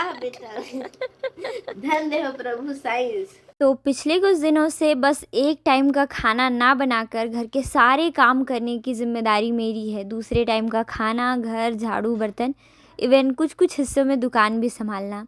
वाह बेटा, धन्य हो प्रभु साइंस। तो पिछले कुछ दिनों से बस एक टाइम का खाना ना बनाकर घर के सारे काम करने की ज़िम्मेदारी मेरी है। दूसरे टाइम का खाना, घर, झाड़ू, बर्तन, इवन कुछ कुछ हिस्सों में दुकान भी संभालना।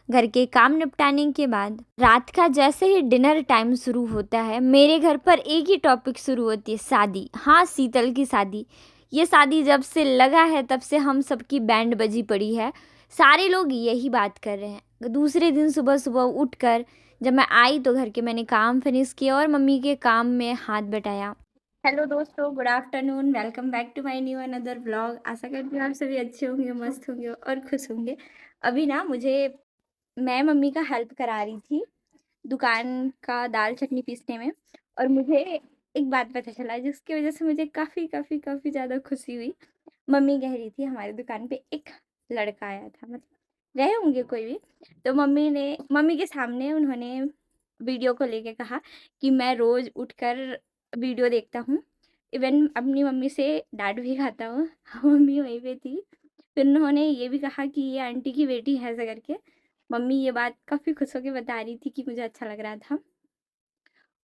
घर के काम निपटाने के बाद रात का जैसे ही डिनर टाइम शुरू होता है, मेरे घर पर एक ही टॉपिक शुरू होती है, शादी। हाँ, शीतल की शादी। ये शादी जब से लगा है तब से हम सबकी बैंड बजी पड़ी है। सारे लोग यही बात कर रहे हैं। दूसरे दिन सुबह सुबह उठकर जब मैं आई तो घर के मैंने काम फिनिश किया और मम्मी के काम में हाथ बटाया। हेलो दोस्तों, good afternoon, welcome back to my new another blog. आशा करती हूँ आप सभी अच्छे होंगे, मस्त होंगे और खुश होंगे। अभी ना मैं मम्मी का हेल्प करा रही थी दुकान का दाल चटनी पीसने में, और मुझे एक बात पता चला जिसकी वजह से मुझे काफ़ी काफ़ी काफ़ी ज़्यादा खुशी हुई। मम्मी कह रही थी हमारी दुकान पे एक लड़का आया था, मतलब रहे होंगे कोई भी। तो मम्मी के सामने उन्होंने वीडियो को लेके कहा कि मैं रोज़ उठकर वीडियो देखता हूँ, इवन अपनी मम्मी से डांट भी खाता हूँ। मम्मी वहीं पे थी। फिर उन्होंने ये भी कहा कि ये आंटी की बेटी है ऐसा करके। मम्मी ये बात काफ़ी खुश होकर बता रही थी कि मुझे अच्छा लग रहा था,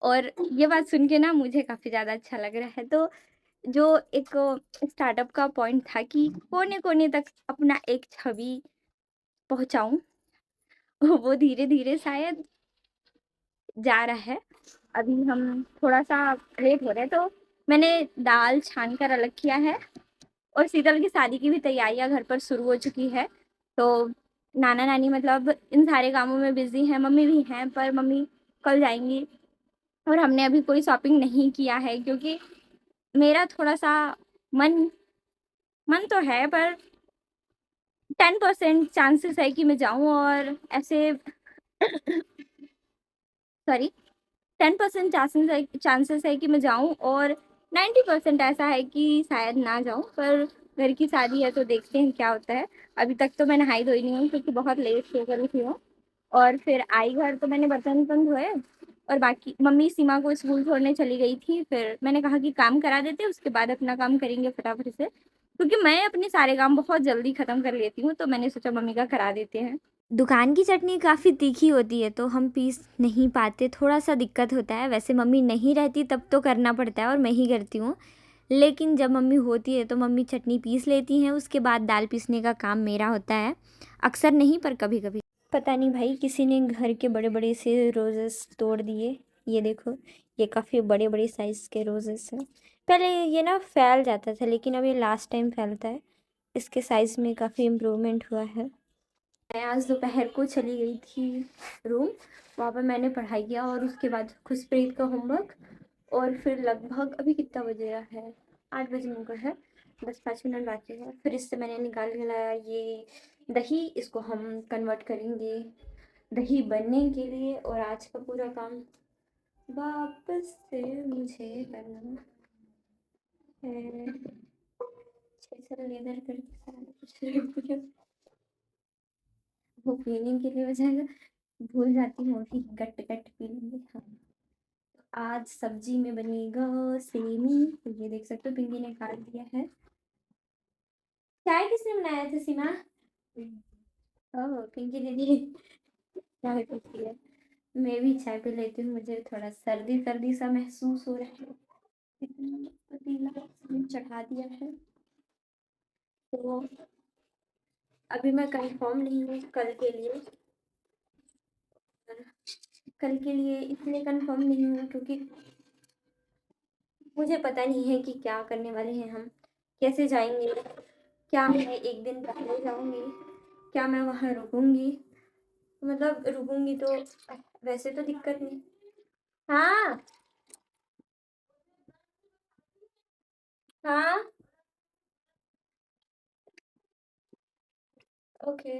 और ये बात सुन के ना मुझे काफ़ी ज़्यादा अच्छा लग रहा है। तो जो एक स्टार्टअप का पॉइंट था कि कोने कोने तक अपना एक छवि पहुंचाऊं, वो धीरे धीरे शायद जा रहा है। अभी हम थोड़ा सा लेट हो रहे हैं, तो मैंने दाल छान कर अलग किया है, और शीतल की शादी की भी तैयारियां घर पर शुरू हो चुकी है। तो नाना नानी मतलब इन सारे कामों में बिजी हैं, मम्मी भी हैं पर मम्मी कल जाएंगी। और हमने अभी कोई शॉपिंग नहीं किया है क्योंकि मेरा थोड़ा सा मन मन तो है, पर 10% चांसेस है कि मैं जाऊं, और ऐसे सॉरी 10% चांसेस है कि मैं जाऊं, और 90% ऐसा है कि शायद ना जाऊं। पर घर की शादी है तो देखते हैं क्या होता है। अभी तक तो मैं नहाई धोई नहीं हूँ क्योंकि बहुत लेट सोकर उठी हूँ। और फिर आई घर तो मैंने बर्तन वर्तन धोए, और बाकी मम्मी सीमा को स्कूल छोड़ने चली गई थी। फिर मैंने कहा कि काम करा देते, उसके बाद अपना काम करेंगे फटाफट से, क्योंकि मैं अपने सारे काम बहुत जल्दी ख़त्म कर लेती हूँ। तो मैंने सोचा मम्मी का करा देते हैं। दुकान की चटनी काफ़ी तीखी होती है तो हम पीस नहीं पाते, थोड़ा सा दिक्कत होता है। वैसे मम्मी नहीं रहती तब तो करना पड़ता है और मैं ही करती हूँ, लेकिन जब मम्मी होती है तो मम्मी चटनी पीस लेती हैं, उसके बाद दाल पीसने का काम मेरा होता है। अक्सर नहीं, पर कभी कभी। पता नहीं भाई, किसी ने घर के बड़े बड़े से रोजेस तोड़ दिए। ये देखो, ये काफ़ी बड़े बड़े साइज़ के रोजेस हैं। पहले ये ना फैल जाता था, लेकिन अब ये लास्ट टाइम फैलता है। इसके साइज़ में काफ़ी इम्प्रूवमेंट हुआ है। मैं आज दोपहर को चली गई थी रूम, वहाँ पर मैंने पढ़ाई किया, और उसके बाद खुशप्रीत का होमवर्क। और फिर लगभग अभी कितना बजे रहा है, 8 बजने को है, 10-5 मिनट बाकी है। फिर इससे मैंने निकाल के लाया ये दही, इसको हम कन्वर्ट करेंगे दही बनने के लिए। और आज का पूरा काम वापस से मुझे करना है। छह लेदर करके सारा कुछ वो पीने के लिए हो जाएगा। भूल जाती हूँ कि गट गट पी लेंगे। हाँ, आज सब्जी में बनेगा सेमी। तो ये देख सकते हो पिंकी ने काट दिया है। चाय किसने बनाया था सीमा? ओह, पिंकी दीदी चाय पीती है। मैं भी चाय पी लेती हूँ, मुझे थोड़ा सर्दी सर्दी सा महसूस हो रहा है। इतना पतीला चढ़ा दिया है। तो अभी मैं कंफर्म नहीं हूँ कल के लिए, कल के लिए इसलिए कंफर्म नहीं हूँ क्योंकि मुझे पता नहीं है कि क्या करने वाले हैं हम, कैसे जाएंगे, क्या मैं एक दिन पहले जाऊंगी, क्या मैं वहाँ रुकूंगी। मतलब रुकूंगी तो वैसे तो दिक्कत नहीं। हाँ हाँ, ओके।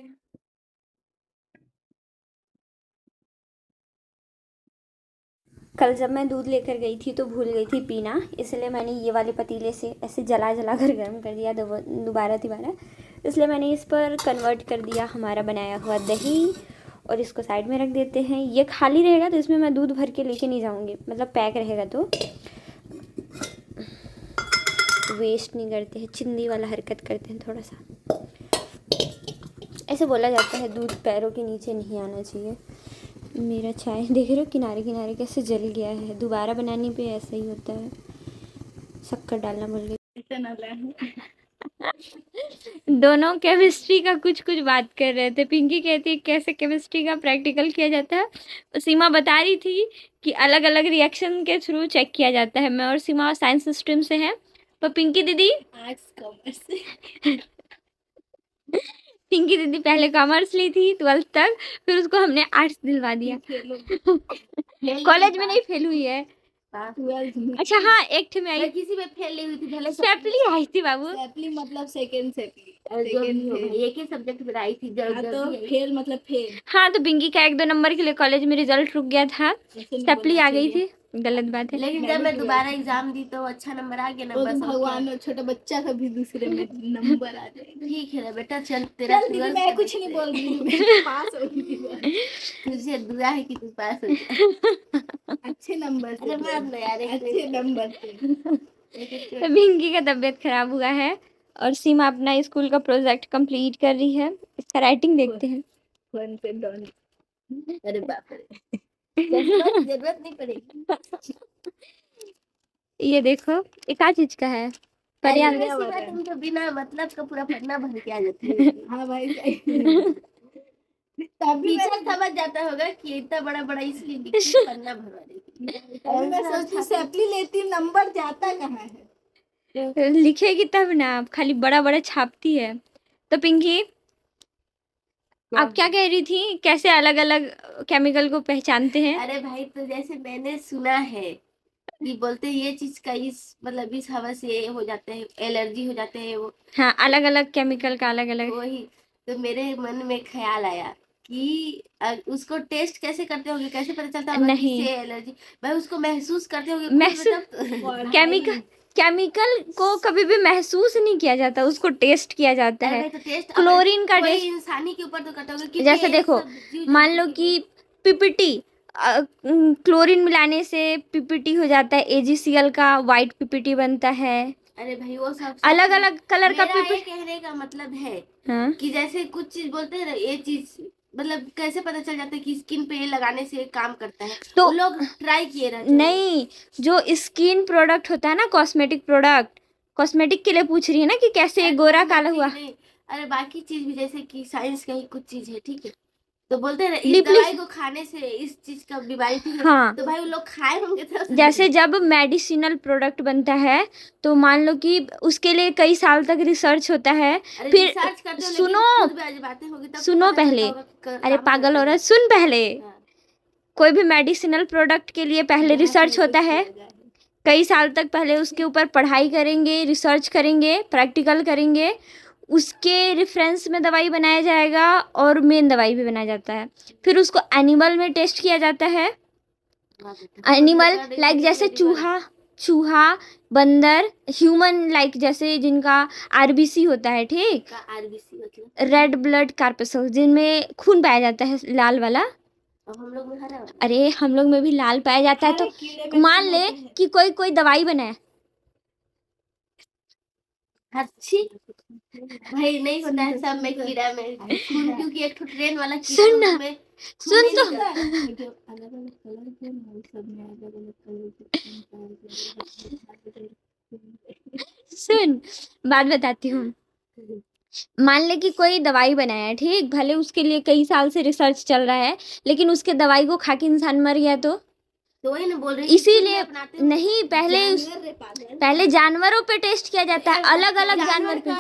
कल जब मैं दूध लेकर गई थी तो भूल गई थी पीना, इसलिए मैंने ये वाले पतीले से ऐसे जला जला कर गर्म कर दिया दोबारा दोबारा। इसलिए मैंने इस पर कन्वर्ट कर दिया हमारा बनाया हुआ दही, और इसको साइड में रख देते हैं। ये खाली रहेगा तो इसमें मैं दूध भर के लेके नहीं जाऊँगी, मतलब पैक रहेगा तो वेस्ट नहीं करते हैं, चिंदी वाला हरकत करते हैं थोड़ा सा। ऐसे बोला जाता है दूध पैरों के नीचे नहीं आना चाहिए। मेरा चाय देख रहे हो किनारे किनारे कैसे जल गया है, दोबारा बनाने पे ऐसा ही होता है। शक्कर डालना भूल गई। दोनों केमिस्ट्री का कुछ कुछ बात कर रहे थे। पिंकी कहती है कैसे केमिस्ट्री का प्रैक्टिकल किया जाता है। सीमा बता रही थी कि अलग अलग रिएक्शन के थ्रू चेक किया जाता है। मैं और सीमा साइंस स्ट्रीम से हैं, तो पिंकी दीदी आर्ट्स कॉमर्स से। पिंकी दीदी पहले कॉमर्स ली थी 12th तक, फिर उसको हमने आर्ट्स दिलवा दिया। कॉलेज में नहीं फेल हुई है। अच्छा हाँ, एक थे में आई, किसी में फेल नहीं हुई थी, भले सेपली आई थी बाबू। सेपली मतलब सेकंड सेपली, एक ही सब्जेक्ट में आई थी जब तो फेल मतलब फेल। हाँ, तो पिंकी का 1-2 नंबर के लिए कॉलेज में रिजल्ट रुक गया था, सेपली आ गई थी। गलत बात है। लेकिन जब मैं दोबारा एग्जाम दी तो अच्छा नंबर आ गया ना, बस भगवान छोटा बच्चा का भी दूसरे में नंबर आ जाएगा। ठीक है ना बेटा, चल तेरा मैं कुछ नहीं बोल रही, पास हो गई। तुझे दुआ है कि तू पास हो जाए अच्छे नंबर से। अरे मार लो यार, अच्छे नंबर से। पिंकी का तबीयत खराब हुआ है और सीमा अपना स्कूल का प्रोजेक्ट कंप्लीट कर रही है। इसका राइटिंग देखते हैं। वन पे डॉन। अरे बाप रे, जरूरत नहीं पड़ेगी। ये देखो, ये क्या चीज का है? पर्यावरण। तुम तो बिना मतलब का पूरा पन्ना भर के आ जाते हैं। हाँ भाई टीचर समझ जाता होगा कि इतना बड़ा बड़ा इसलिए पन्ना भरवा देती। मैं सोचती सेपली लेती, नंबर जाता कहाँ है? लिखेगी तब ना, खाली बड़ा बड़ा छापती है। तो पिंकी आप क्या कह रही थी, कैसे अलग अलग केमिकल को पहचानते हैं? अरे भाई, तो जैसे मैंने सुना है कि बोलते हैं ये चीज का इस मतलब इस हवा से हो जाता है, एलर्जी हो जाते हैं वो। हाँ, अलग अलग केमिकल का अलग अलग। वही तो मेरे मन में ख्याल आया कि उसको टेस्ट कैसे करते होंगे, कैसे पता चलता होगा नहीं, किससे एलर्जी? भाई उसको महसूस करते होंगे। महसूस केमिकल को कभी भी महसूस नहीं किया जाता, उसको टेस्ट किया जाता है। तो टेस्ट क्लोरीन का टेस्ट इंसानी के ऊपर तो करता होगा। जैसे देखो, मान लो कि पीपीटी, क्लोरीन मिलाने से पीपीटी हो जाता है, AgCl का वाइट पीपीटी बनता है। अरे भाई वो सब अलग अलग कलर का पीपीटी। कहने का मतलब है हाँ? कि जैसे कुछ चीज बोलते हैं ना, ये चीज मतलब कैसे पता चल जाता है कि स्किन पे ये लगाने से काम करता है, तो लोग ट्राई किए रहते हैं। नहीं, जो स्किन प्रोडक्ट होता है ना, कॉस्मेटिक प्रोडक्ट, कॉस्मेटिक के लिए पूछ रही है ना कि कैसे गोरा काला हुआ। अरे बाकी चीज भी जैसे कि साइंस का ही कुछ चीज है, ठीक है, तो बोलते हैं इस दवाई को खाने से इस चीज का बीमारी ठीक है। हाँ, तो भाई वो लोग खाए होंगे तो जैसे जब मेडिसिनल प्रोडक्ट बनता है तो मान लो कि उसके लिए कई साल तक रिसर्च होता है। फिर रिसर्च करते हो, सुनो पहले, अरे पागल औरत सुन पहले। कोई भी मेडिसिनल प्रोडक्ट के लिए पहले रिसर्च होता है, कई साल तक पहले उसके ऊपर पढ़ाई करेंगे, रिसर्च करेंगे, प्रैक्टिकल करेंगे, उसके रेफरेंस में दवाई बनाया जाएगा और मेन दवाई भी बनाया जाता है। फिर उसको एनिमल में टेस्ट किया जाता है। एनिमल लाइक जैसे चूहा, बंदर, ह्यूमन लाइक जैसे जिनका RBC होता है, ठीक, RBC मतलब रेड ब्लड कार्पसल, जिनमें खून पाया जाता है लाल वाला। अब हम लोग में हरा। अरे हम लोग में भी लाल पाया जाता है। तो मान ले कि कोई दवाई बनाए, अच्छी भाई नहीं होता है सब में कीड़ा में खून, क्योंकि एक तो ट्रेन वाला सुन ना, सुन तो सुन, बात बताती हूँ। मान ले कि कोई दवाई बनाया है, ठीक, भले उसके लिए कई साल से रिसर्च चल रहा है, लेकिन उसके दवाई को खा के इंसान मर गया तो वही ना बोल रही, इसीलिए नहीं, पहले जानवरों पे टेस्ट किया जाता है, अलग अलग जानवर पे।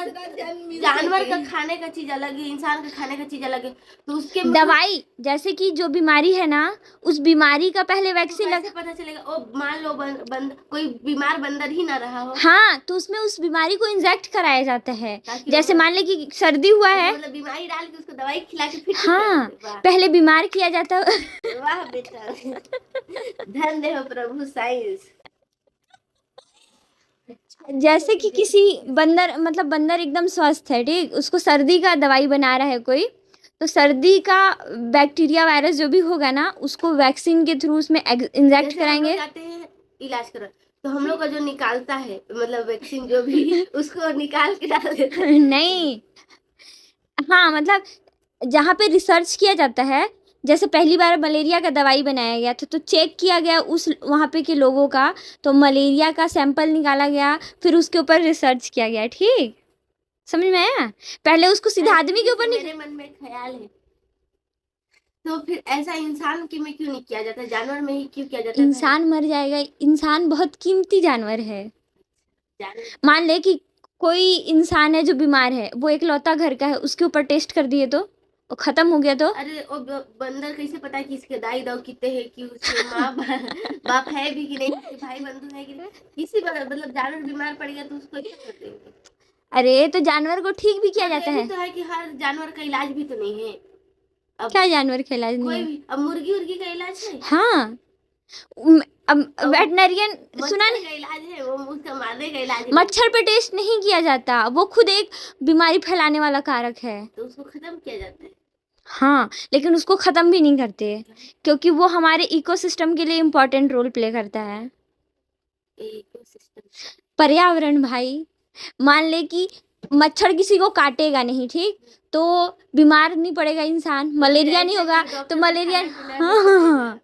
जानवर का खाने का चीज अलग है, इंसान का खाने का चीज अलग है, तो उसके दवाई जैसे कि जो बीमारी है ना, उस बीमारी का पहले वैक्सीन कैसे पता चलेगा? ओ मान लो कोई बीमार बंदर ही ना रहा हो। हाँ, तो उसमें उस बीमारी को इंजेक्ट कराया जाता है। जैसे मान ले कि सर्दी हुआ है, मतलब बीमारी डाल के उसको दवाई खिला के फिर हाँ, पहले बीमार किया जाता है। वाह बेटा, धन्य हो प्रभु साइंस। जैसे कि किसी बंदर, मतलब बंदर एकदम स्वस्थ है, ठीक, उसको सर्दी का दवाई बना रहा है कोई, तो सर्दी का बैक्टीरिया वायरस जो भी होगा ना, उसको वैक्सीन के थ्रू उसमें इंजेक्ट कराएंगे। इलाज करो, तो हम लोग का जो निकालता है मतलब वैक्सीन जो भी उसको निकाल के डाल देते हैं। नहीं, हाँ, मतलब जहाँ पे रिसर्च किया जाता है, जैसे पहली बार मलेरिया का दवाई बनाया गया था तो चेक किया गया उस वहाँ पे के लोगों का, तो मलेरिया का सैंपल निकाला गया, फिर उसके ऊपर रिसर्च किया गया। ठीक, समझ में आया? पहले उसको सीधा आदमी के ऊपर मेरे मन में ख्याल है, तो फिर ऐसा इंसान की में क्यों नहीं किया जाता, जानवर में ही क्यों किया जाता है? इंसान मर जाएगा, इंसान बहुत कीमती जानवर है। मान ले कि कोई इंसान है जो बीमार है, वो एकलौता घर का है, उसके ऊपर टेस्ट कर दिए तो वो खत्म हो गया। तो अरे वो बंदर कैसे पता है कि इसके दाई दाऊ कितने हैं, कि उसके माँ बाप है भी कि नहीं, उसके भाई बंधु है कि नहीं, किसी मतलब जानवर बीमार पड़ गया तो उसको क्या कर देंगे? अरे तो जानवर को ठीक भी किया जाता है। तो है कि हर जानवर का इलाज भी तो नहीं है। अब क्या जानवर का इलाज नहीं है? अब मुर्गी उर्गी का इलाज है। हाँ, अब वेटनरियन सुना नहीं, का इलाज है, वो उसका मारने का इलाज है। मच्छर पे टेस्ट नहीं किया जाता, वो खुद एक बीमारी फैलाने वाला कारक है, तो उसको खत्म किया जाता है। हाँ, लेकिन उसको ख़त्म भी नहीं करते क्योंकि वो हमारे इकोसिस्टम के लिए इम्पोर्टेंट रोल प्ले करता है। पर्यावरण भाई, मान ले कि मच्छर किसी को काटेगा नहीं, ठीक, तो बीमार नहीं पड़ेगा इंसान, मलेरिया नहीं होगा, तो मलेरिया, हाँ,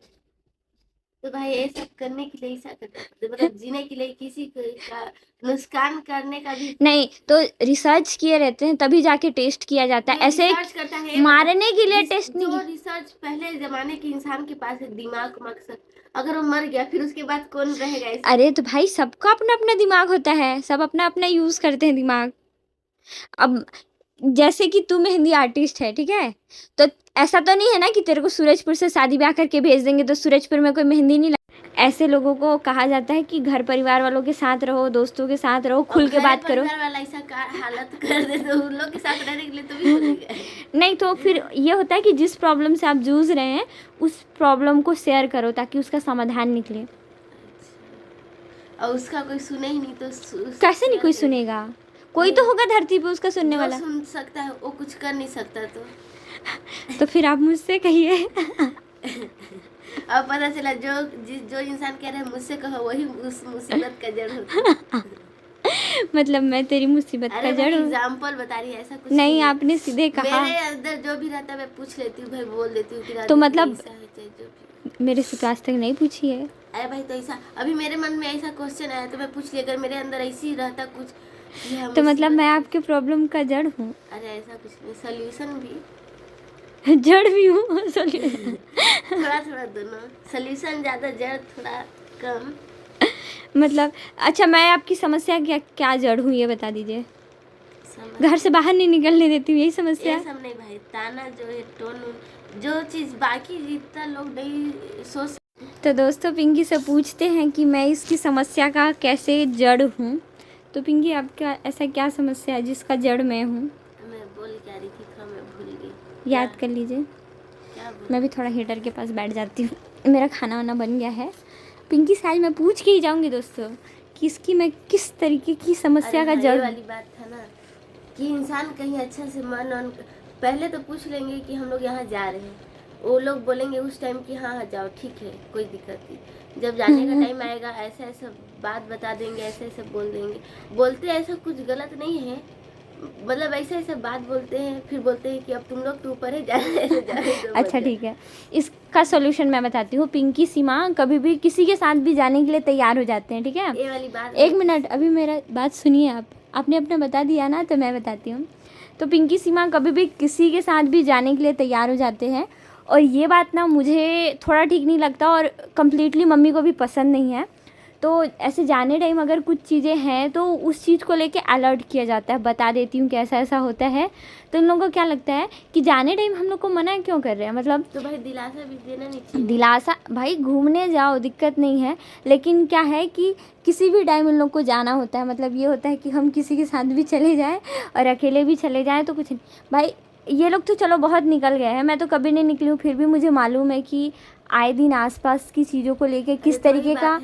तो भाई ये सब करने के लिए ऐसा करता है, मतलब जीने के लिए किसी का नुकसान करने का भी नहीं, तो रिसर्च किए रहते हैं तभी जाके टेस्ट किया जाता है, ऐसे करता है मारने के लिए टेस्ट नहीं। जो रिसर्च पहले जमाने के इंसान के पास है दिमाग मकसद, अगर वो मर गया फिर उसके बाद कौन रहेगा? अरे तो भाई सबका अपना अपना दिमाग होता है, सब अपना अपना यूज करते हैं दिमाग। अब जैसे कि तू मेहंदी आर्टिस्ट है, ठीक है, तो ऐसा तो नहीं है ना कि तेरे को सूरजपुर से शादी ब्याह करके भेज देंगे तो सूरजपुर में कोई मेहंदी नहीं। ऐसे लोगों को कहा जाता है कि घर परिवार वालों के साथ रहो, दोस्तों के साथ रहो, खुल के बात करो। वाला ऐसा हालत कर दे तो उन लोग के साथ रहने के लिए तो भी बोलेंगे। नहीं, तो फिर ये होता है कि जिस प्रॉब्लम से आप जूझ रहे हैं उस प्रॉब्लम को शेयर करो ताकि उसका समाधान निकले। और उसका कोई सुने ही नहीं तो कैसे नहीं कोई सुनेगा? कोई तो होगा धरती पे उसका सुनने वाला। सुन सकता है, वो कुछ कर नहीं सकता तो फिर आप मुझसे कहिए। अब पता चला जो इंसान कह रहा है मुझसे कहो, वही उस मुसीबत का जड़ होता है। मतलब मैं तेरी मुसीबत का जड़ हूँ? एग्जाम्पल बता रही है, ऐसा कुछ नहीं, आपने सीधे कहा। मेरे अंदर जो भी रहता है मैं पूछ लेती हूँ भाई, बोल देती हूँ। तो मतलब मेरे से तो आज तक नहीं पूछी है? अरे भाई, तो ऐसा अभी मेरे मन में ऐसा क्वेश्चन आया तो मैं पूछ लिया, अगर मेरे अंदर ऐसी रहता कुछ तो मतलब मैं आपके प्रॉब्लम का जड़ हूँ? अरे ऐसा कुछ नहीं, सोल्यूशन भी जड़ भी हूँ, सोल्यूशन थोड़ा थोड़ा दोनों, सोल्यूशन ज़्यादा, जड़ थोड़ा कम। मतलब अच्छा, मैं आपकी समस्या क्या जड़ हूँ ये बता दीजिए। घर से बाहर नहीं निकलने देती हूँ, यही समस्या? ये सब नहीं भाई, ताना जो है, टोन, जो चीज़ बाकी जितना लोग नहीं सोच। तो दोस्तों पिंकी से पूछते हैं कि मैं इसकी समस्या का कैसे जड़ हूँ। तो पिंकी, आपका ऐसा क्या समस्या है जिसका जड़ मैं हूँ? मैं बोल क्या रही थी, मैं भूल गई, याद कर लीजिए। मैं भी थोड़ा हीटर के पास बैठ जाती हूँ, मेरा खाना वाना बन गया है। पिंकी से आज मैं पूछ के ही जाऊँगी दोस्तों कि इसकी मैं किस तरीके की समस्या का जड़। वाली बात था ना कि इंसान कहीं अच्छा से मन पहले तो पूछ लेंगे कि हम लोग यहाँ जा रहे हैं, वो लोग बोलेंगे उस टाइम कि हाँ जाओ, ठीक है, कोई दिक्कत नहीं। जब जाने का टाइम आएगा ऐसा ऐसा बात बता देंगे, ऐसे ऐसे बोल देंगे। बोलते ऐसा कुछ गलत नहीं है, मतलब ऐसे ऐसे बात बोलते हैं, फिर बोलते हैं कि अब तुम लोग तो ऊपर है, जाने अच्छा ठीक है, इसका सॉल्यूशन मैं बताती हूँ। पिंकी सीमा कभी भी किसी के साथ भी जाने के लिए तैयार हो जाते हैं, ठीक है? ये वाली बात, एक मिनट, अभी मेरा बात सुनिए। आपने अपना बता दिया ना, तो मैं बताती हूँ। तो पिंकी सीमा कभी भी किसी के साथ भी जाने के लिए तैयार हो जाते हैं, और ये बात ना मुझे थोड़ा ठीक नहीं लगता और कम्प्लीटली मम्मी को भी पसंद नहीं है। तो ऐसे जाने टाइम अगर कुछ चीज़ें हैं तो उस चीज़ को लेके अलर्ट किया जाता है, बता देती हूँ कि ऐसा ऐसा होता है। तो इन लोगों को क्या लगता है कि जाने टाइम हम लोग को मना क्यों कर रहे हैं? मतलब तो भाई दिलासा भी देना नहीं चाहिए। दिलासा भाई, घूमने जाओ, दिक्कत नहीं है, लेकिन क्या है कि किसी भी टाइम इन लोग को जाना होता है। मतलब ये होता है कि हम किसी के साथ भी चले जाएं और अकेले भी चले जाएं तो कुछ नहीं। भाई ये लोग तो चलो बहुत निकल गए हैं, मैं तो कभी नहीं निकली हूँ, फिर भी मुझे मालूम है कि आए दिन आसपास की चीज़ों को लेके किस तरीके का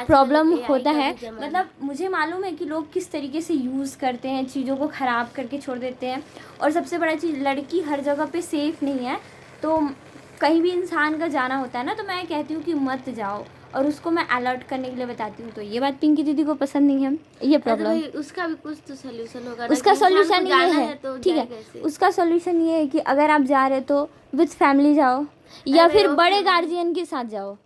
प्रॉब्लम होता है। मतलब मुझे मालूम है कि लोग किस तरीके से यूज़ करते हैं, चीज़ों को ख़राब करके छोड़ देते हैं। और सबसे बड़ा चीज़, लड़की हर जगह पे सेफ़ नहीं है, तो कहीं भी इंसान का जाना होता है ना, तो मैं कहती हूँ कि मत जाओ। और उसको मैं अलर्ट करने के लिए बताती हूँ। तो ये बात पिंकी दीदी को पसंद नहीं है, ये प्रॉब्लम। भाई उसका भी कुछ तो सोल्यूशन होगा ना, उसका कि इंसान सोल्यूशन को ये जाना है, तो ठीक जाए है, कैसे? उसका सोल्यूशन ये है कि अगर आप जा रहे तो विथ फैमिली जाओ या अरे फिर वो बड़े family- गार्जियन के साथ जाओ,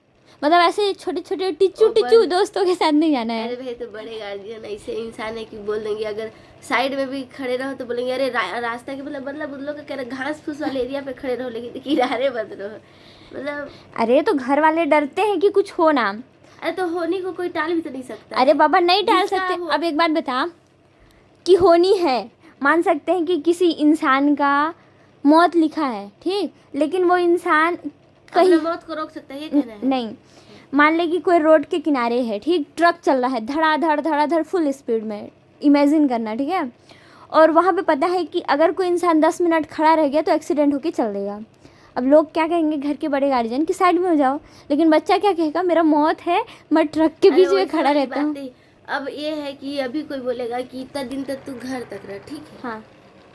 मतलब ऐसे छोटे छोटे टिच्चू दोस्तों के साथ नहीं जाना है। अरे भाई तो बड़े गार्जियन ऐसे इंसान है कि बोल देंगे, अगर साइड में भी खड़े रहो तो बोलेंगे अरे रास्ता के मतलब उन लोग का कह रहे घास फूस वाले एरिया पे खड़े रहो, लेकिन किनारे मत रहो, मतलब। अरे तो घर वाले डरते हैं कि कुछ हो ना। अरे तो होने को कोई टाल भी तो नहीं सकता। अरे बाबा नहीं टाल जिसका सकते। हो- अब एक बात बता कि होनी है, मान सकते हैं कि किसी इंसान का मौत लिखा है, ठीक, लेकिन वो इंसान कहीं अपना मौत को रोक सकता है, ये कहना है? नहीं, मान ले कि कोई रोड के किनारे है, ठीक, ट्रक चल रहा है धड़ाधड़ फुल स्पीड में, इमेजिन करना, ठीक है, और वहाँ पे पता है कि अगर कोई इंसान 10 मिनट खड़ा रह गया तो एक्सीडेंट होके चल देगा। अब लोग क्या कहेंगे, घर के बड़े गार्जियन की साइड में हो जाओ, लेकिन बच्चा क्या कहेगा, मेरा मौत है, मैं ट्रक के बीच में खड़ा रहता हूँ। अब ये है कि अभी कोई बोलेगा कि इतना दिन तक तू घर तक रह, ठीक है, हाँ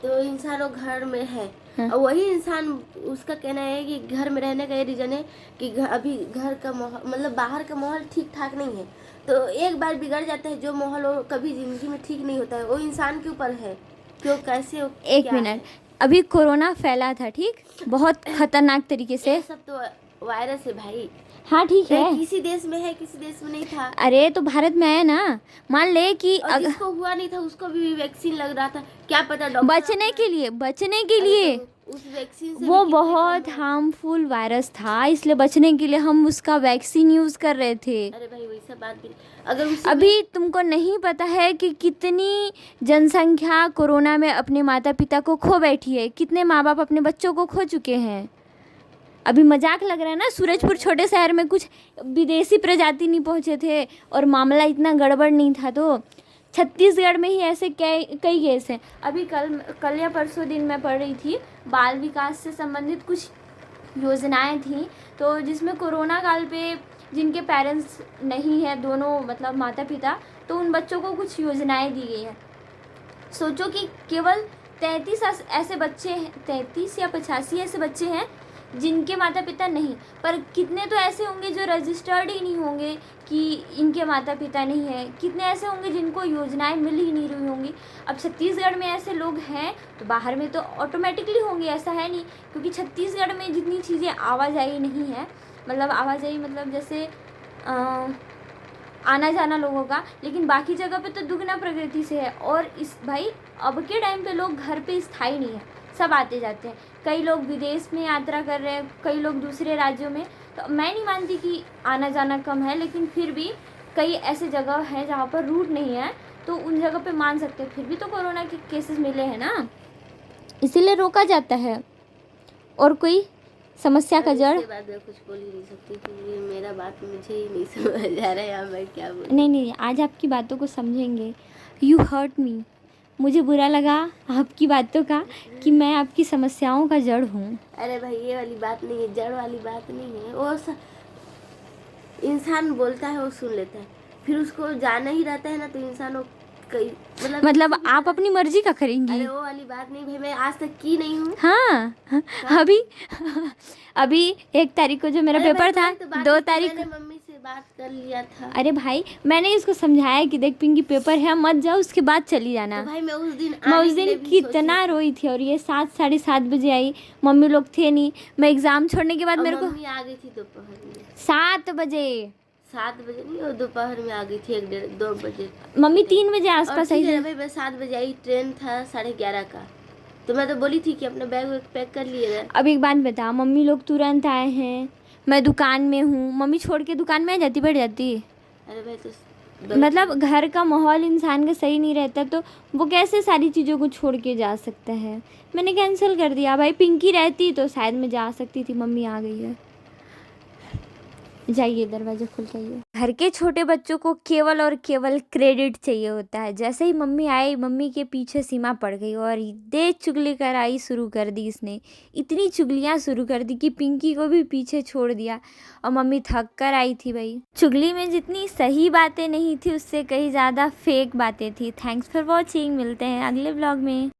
तो इंसान वो घर में है, हाँ। और वही इंसान उसका कहना है कि घर में रहने का ये रीजन है कि अभी घर का माहौल मतलब बाहर का माहौल ठीक ठाक नहीं है, तो एक बार बिगड़ जाता है जो माहौल, वो कभी जिंदगी में ठीक नहीं होता है, वो इंसान के ऊपर है क्यों कैसे एक मिनट, अभी कोरोना फैला था, ठीक, बहुत खतरनाक तरीके से। ये सब तो वायरस है भाई। हाँ ठीक है, किसी देश में है किसी देश में नहीं था। अरे तो भारत में आया ना, मान ले कि और जिसको हुआ नहीं था उसको भी वैक्सीन लग रहा था, क्या पता डॉक्टर बचने के लिए तो उस वैक्सीन से वो भी बहुत हार्मफुल वायरस था, इसलिए बचने के लिए हम उसका वैक्सीन यूज कर रहे थे। अरे भाई वैसा बात भी अगर अभी तुमको नहीं पता है कि कितनी जनसंख्या कोरोना में अपने माता पिता को खो बैठी है, कितने माँ बाप अपने बच्चों को खो चुके हैं। अभी मजाक लग रहा है ना, सूरजपुर छोटे शहर में कुछ विदेशी प्रजाति नहीं पहुँचे थे और मामला इतना गड़बड़ नहीं था, तो छत्तीसगढ़ में ही ऐसे कई केस हैं। अभी कल या परसों दिन मैं पढ़ रही थी, बाल विकास से संबंधित कुछ योजनाएं थी, तो जिसमें कोरोना काल पे जिनके पेरेंट्स नहीं है, दोनों मतलब माता पिता, तो उन बच्चों को कुछ योजनाएं दी गई हैं। सोचो कि केवल 33 ऐसे बच्चे हैं, 33 या 85 ऐसे बच्चे हैं जिनके माता पिता नहीं, पर कितने तो ऐसे होंगे जो रजिस्टर्ड ही नहीं होंगे कि इनके माता पिता नहीं है, कितने ऐसे होंगे जिनको योजनाएं मिल ही नहीं रही होंगी। अब छत्तीसगढ़ में ऐसे लोग हैं तो बाहर में तो ऑटोमेटिकली होंगे, ऐसा है नहीं, क्योंकि छत्तीसगढ़ में जितनी चीज़ें आवाजाही नहीं है, मतलब आवाजाही मतलब जैसे आना जाना लोगों का, लेकिन बाकी जगह पे तो दुगना प्रगति से है। और इस भाई अब के टाइम पे लोग घर पे स्थायी नहीं है, सब आते जाते हैं, कई लोग विदेश में यात्रा कर रहे हैं, कई लोग दूसरे राज्यों में, तो मैं नहीं मानती कि आना जाना कम है, लेकिन फिर भी कई ऐसे जगह हैं जहाँ पर रूट नहीं है, तो उन जगह पे मान सकते हैं। फिर भी तो कोरोना के केसेस मिले हैं ना, इसीलिए रोका जाता है। और कोई समस्या का जड़ बात मैं कुछ बोल ही नहीं सकती क्योंकि मेरा बात मुझे ही नहीं समझ आ रहा है, या मैं क्या बोलूं। नहीं, आज आपकी बातों को समझेंगे। यू हर्ट मी, मुझे बुरा लगा आपकी बातों का कि मैं आपकी समस्याओं का जड़ हूँ। अरे भाई ये वाली बात नहीं है, जड़ वाली बात नहीं है, वो इंसान बोलता है वो सुन लेता है, फिर उसको जाना ही रहता है ना, तो इंसान वो कई मतलब आप अपनी मर्जी का करेंगी। अरे वो वाली बात नहीं भाई, मैं आज तक की नहीं हूँ। हाँ, अभी 1 तारीख को जो मेरा पेपर था, 2 तारीख मैंने मम्मी से बात कर लिया था। अरे भाई मैंने इसको समझाया कि देख पिंकी पेपर है, मत जाओ, उसके बाद चली जाना। तो भाई मैं उस दिन कितना रोई थी, और ये 7 साढ़े 7 बजे आई, मम्मी लोग थे नहीं, मैं एग्जाम छोड़ने के बाद मेरे को मम्मी आ गई थी दोपहर में 7 बजे 7 बजे नहीं, वो दोपहर में आ गई थी 1-2 बजे। मम्मी 3 बजे आसपास आई। भाई मैं 7 बजे आई, ट्रेन था 11:30 का, तो मैं तो बोली थी कि अपना बैग पैक कर लिए। अब एक बात बता, मम्मी लोग तुरंत आए हैं, मैं दुकान में हूँ, मम्मी छोड़ के दुकान में आ जाती, बैठ जाती। अरे भाई तो मतलब घर का माहौल इंसान का सही नहीं रहता तो वो कैसे सारी चीज़ों को छोड़ के जा सकता है। मैंने कैंसिल कर दिया भाई, पिंकी रहती तो शायद मैं जा सकती थी, मम्मी आ गई है, जाइए दरवाज़ा खुल जाइए। घर के छोटे बच्चों को केवल और केवल क्रेडिट चाहिए होता है। जैसे ही मम्मी आई, मम्मी के पीछे सीमा पड़ गई और दे चुगली कराई शुरू कर दी इसने, इतनी चुगलियाँ शुरू कर दी कि पिंकी को भी पीछे छोड़ दिया, और मम्मी थक कर आई थी भाई। चुगली में जितनी सही बातें नहीं थी, उससे कहीं ज़्यादा फेक बातें थी। थैंक्स फॉर वॉचिंग, मिलते हैं अगले ब्लॉग में।